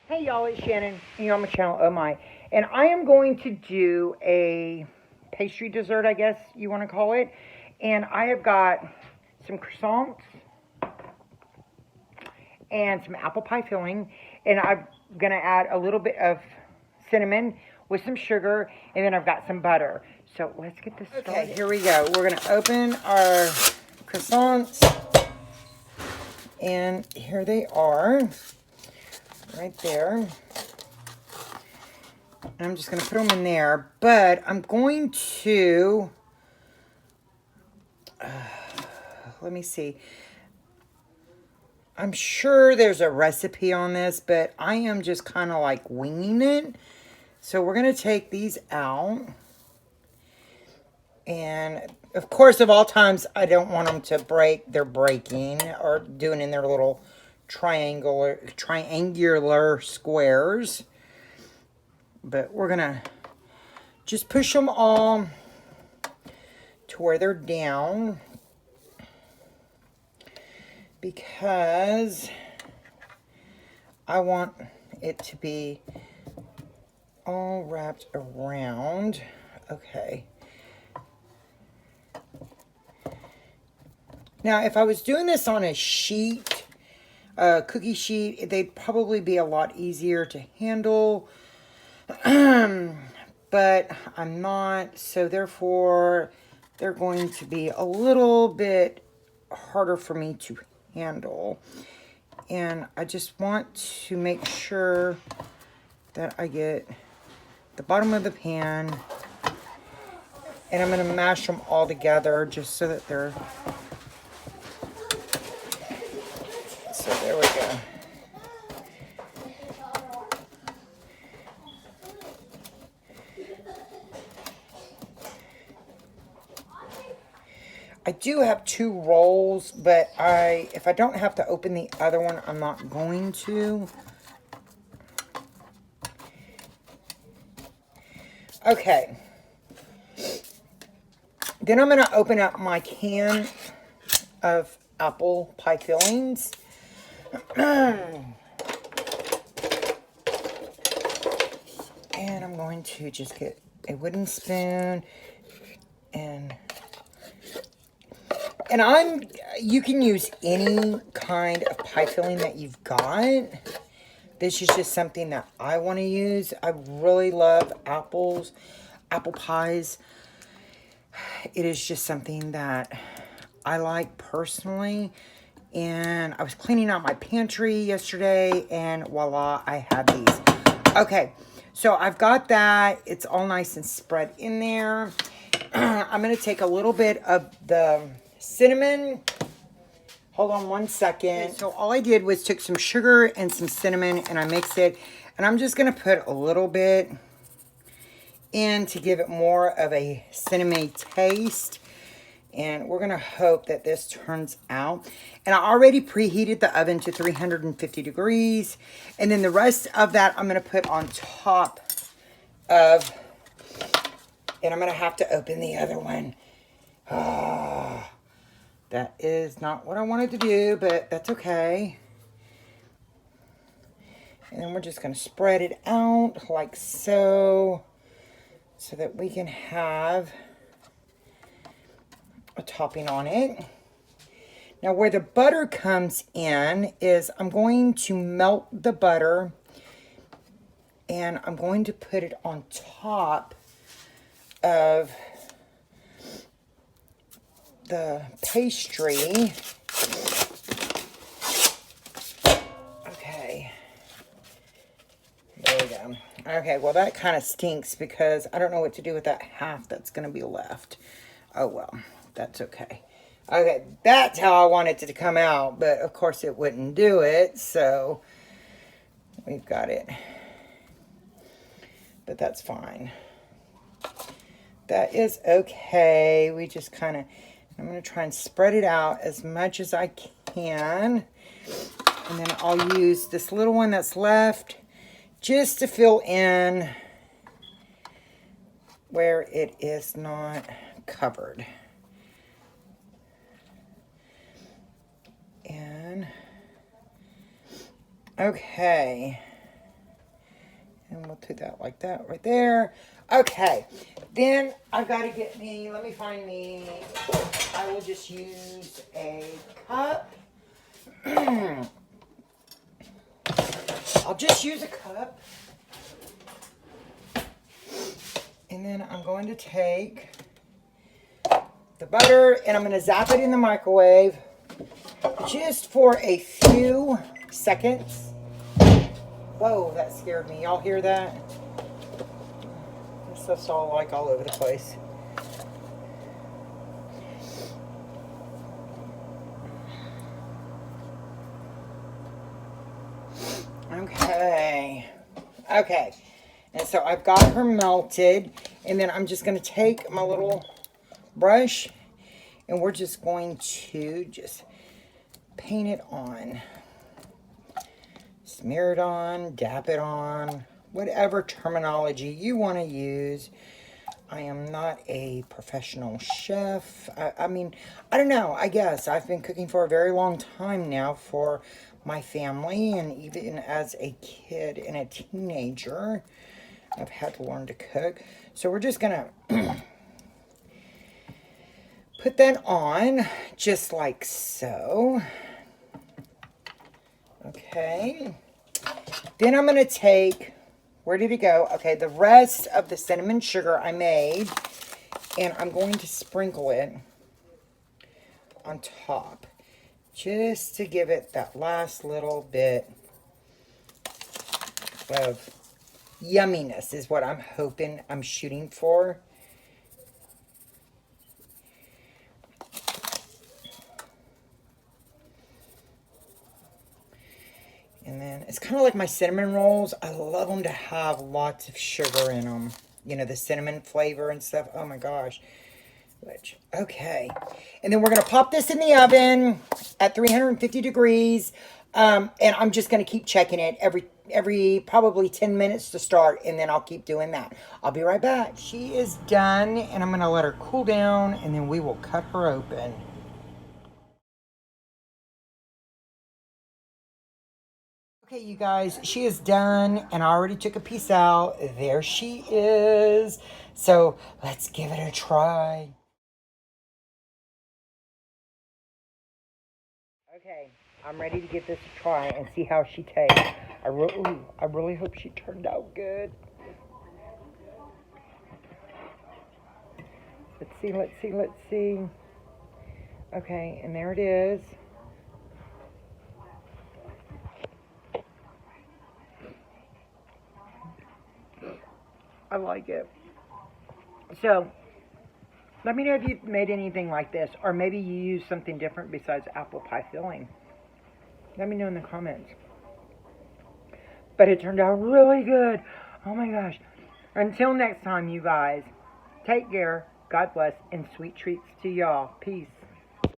Hey y'all, it's Shannon, and you're on my channel, oh my. And I am going to do a pastry dessert, I guess you want to call it. And I have got some croissants and some apple pie filling. And I'm going to add a little bit of cinnamon with some sugar. And then I've got some butter. So let's get this started. Okay, here we go. We're going to open our croissants. And here they are. Right there. I'm just going to put them in there, but I'm going to, let me see. I'm sure there's a recipe on this, but I am just kind of like winging it. So we're going to take these out. And of course, of all times, I don't want them to break. They're breaking or doing in their little triangular squares. But we're going to just push them all to where they're down. Because I want it to be all wrapped around. Okay. Now, if I was doing this on a sheet, a cookie sheet, they'd probably be a lot easier to handle. But I'm not, so therefore, they're going to be a little bit harder for me to handle. And I just want to make sure that I get the bottom of the pan, and I'm going to mash them all together just so that they're, so there we go. I do have 2 rolls, but if I don't have to open the other one, I'm not going to. Okay. Then I'm going to open up my can of apple pie fillings. And I'm going to just get a wooden spoon and you can use any kind of pie filling that you've got. This is just something that I want to use. I really love apple pies. It is just something that I like personally. And I was cleaning out my pantry yesterday, and voila, I had these. Okay, so I've got that. It's all nice and spread in there. I'm going to take a little bit of the cinnamon. Hold on one second. So all I did was took some sugar and some cinnamon, and I mixed it. And I'm just going to put a little bit in to give it more of a cinnamon taste. And we're going to hope that this turns out. And I already preheated the oven to 350 degrees. And then the rest of that I'm going to put on top of, and I'm going to have to open the other one. Ah. That is not what I wanted to do, but that's okay. And then we're just going to spread it out like so that we can have a topping on it. Now, where the butter comes in is I'm going to melt the butter, and I'm going to put it on top of the pastry. Okay. There we go. Okay, well that kind of stinks because I don't know what to do with that half that's going to be left. Oh well, that's okay. Okay, that's how I want it to come out, but of course it wouldn't do it, so we've got it. But that's fine. That is okay. We just kind of, I'm going to try and spread it out as much as I can. And then I'll use this little one that's left just to fill in where it is not covered. And, okay. put that like that right there. Okay. Then I've got to get me, let me find me, I will just use a cup. I'll just use a cup. And then I'm going to take the butter and I'm going to zap it in the microwave just for a few seconds. Whoa, that scared me. Y'all hear that? This stuff's all like all over the place. Okay. Okay. And so I've got her melted. And then I'm just going to take my little brush. And we're just going to just paint it on. Smear it on. Dap it on. Whatever terminology you want to use. I am not a professional chef. I mean, I don't know. I guess I've been cooking for a very long time now for my family. And even as a kid and a teenager, I've had to learn to cook. So we're just going to put that on just like so. Okay. Then I'm going to take, where did it go? Okay, the rest of the cinnamon sugar I made, and I'm going to sprinkle it on top just to give it that last little bit of yumminess is what I'm hoping, I'm shooting for. And then it's kind of like my cinnamon rolls. I love them to have lots of sugar in them. You know, the cinnamon flavor and stuff. Oh my gosh. Okay. And then we're going to pop this in the oven at 350 degrees. And I'm just going to keep checking it every probably 10 minutes to start. And then I'll keep doing that. I'll be right back. She is done. And I'm going to let her cool down. And then we will cut her open. Okay, you guys, she is done, and I already took a piece out. There she is. So let's give it a try. Okay, I'm ready to give this a try and see how she tastes. I really hope she turned out good. Let's see. Okay, and there it is. I like it. So, let me know if you've made anything like this, or maybe you use something different besides apple pie filling. Let me know in the comments. But it turned out really good. Oh my gosh. Until next time, you guys, take care, God bless, and sweet treats to y'all. Peace.